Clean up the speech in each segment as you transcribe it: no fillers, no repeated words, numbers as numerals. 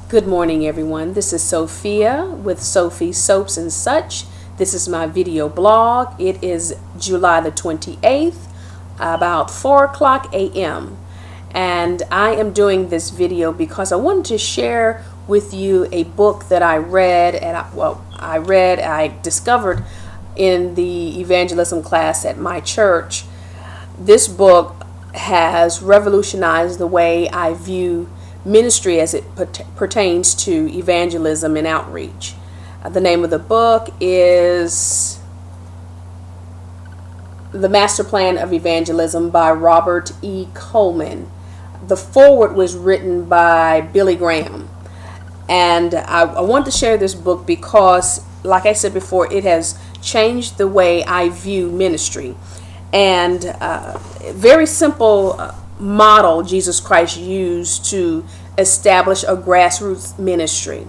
Good morning, everyone. This is Sophia with Sophie Soaps and Such. This is my video blog. It is July the 28th, about 4 o'clock a.m. And I am doing this video because I wanted to share with you a book that I read, and I discovered in the evangelism class at my church. This book has revolutionized the way I view ministry as it pertains to evangelism and outreach. The name of the book is The Master Plan of Evangelism by Robert E. Coleman. The foreword was written by Billy Graham. And I want to share this book because, like I said before, it has changed the way I view ministry. And very simple model Jesus Christ used to establish a grassroots ministry.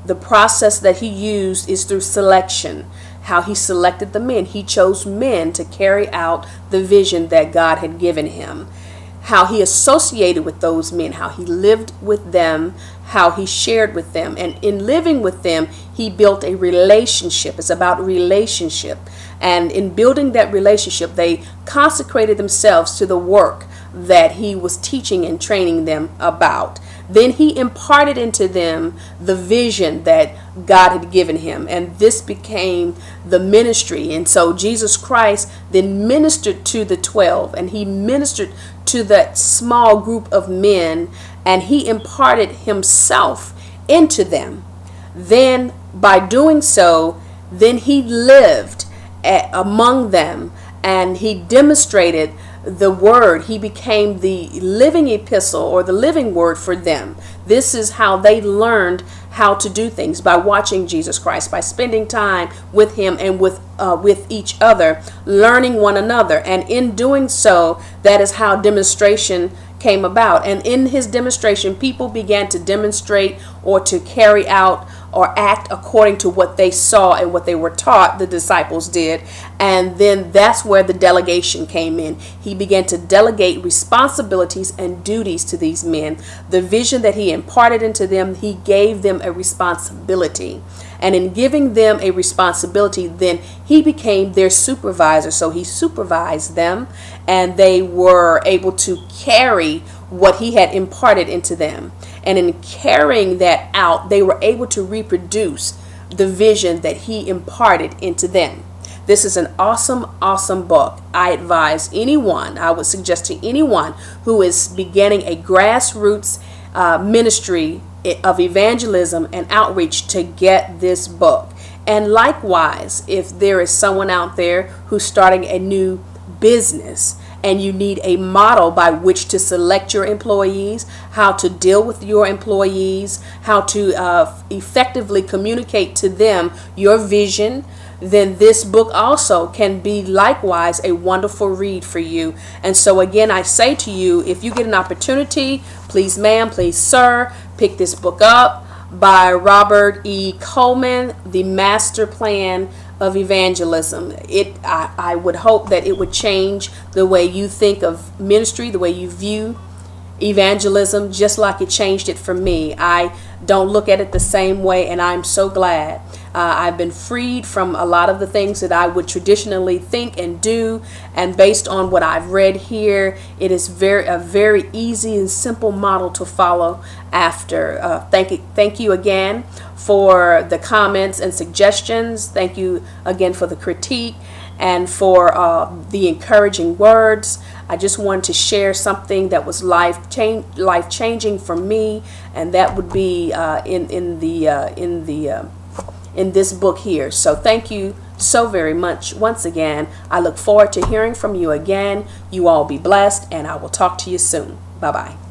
The process that he used is through selection. How he selected the men. He chose men to carry out the vision that God had given him. How he associated with those men, how he lived with them, how he shared with them. And in living with them, he built a relationship. It's about relationship. And in building that relationship, they consecrated themselves to the work that he was teaching and training them about. Then he imparted into them the vision that God had given him, and this became the ministry. And so Jesus Christ then ministered to the 12, and he ministered to that small group of men, and he imparted himself into them. Then by doing so, then he lived among them, and he demonstrated the word. He became the living epistle, or the living word for them. This is how they learned how to do things, by watching Jesus Christ, by spending time with him and with each other, learning one another. And in doing so, that is how demonstration came about. And in his demonstration, people began to demonstrate or to carry out or act according to what they saw and what they were taught. The disciples did. And then that's where the delegation came in. He began to delegate responsibilities and duties to these men. The vision that he imparted into them, he gave them a responsibility. And in giving them a responsibility, then he became their supervisor. So he supervised them, and they were able to carry what he had imparted into them. And in carrying that out, they were able to reproduce the vision that he imparted into them. This is an awesome, awesome book. I would suggest to anyone who is beginning a grassroots ministry of evangelism and outreach to get this book. And likewise, if there is someone out there who's starting a new business, and you need a model by which to select your employees, how to deal with your employees, how to effectively communicate to them your vision, then this book also can be likewise a wonderful read for you. And so again, I say to you, if you get an opportunity, please ma'am, please sir, pick this book up by Robert E. Coleman, The Master Plan of Evangelism. I would hope that it would change the way you think of ministry, the way you view evangelism, just like it changed it for me. I don't look at it the same way, and I'm so glad. I've been freed from a lot of the things that I would traditionally think and do, and based on what I've read here, it is a very easy and simple model to follow after. Thank you again for the comments and suggestions. Thank you again for the critique and for the encouraging words. I just wanted to share something that was life-changing for me, and that would be in this book here. So thank you so very much once again. I look forward to hearing from you again. You all be blessed, and I will talk to you soon. Bye-bye.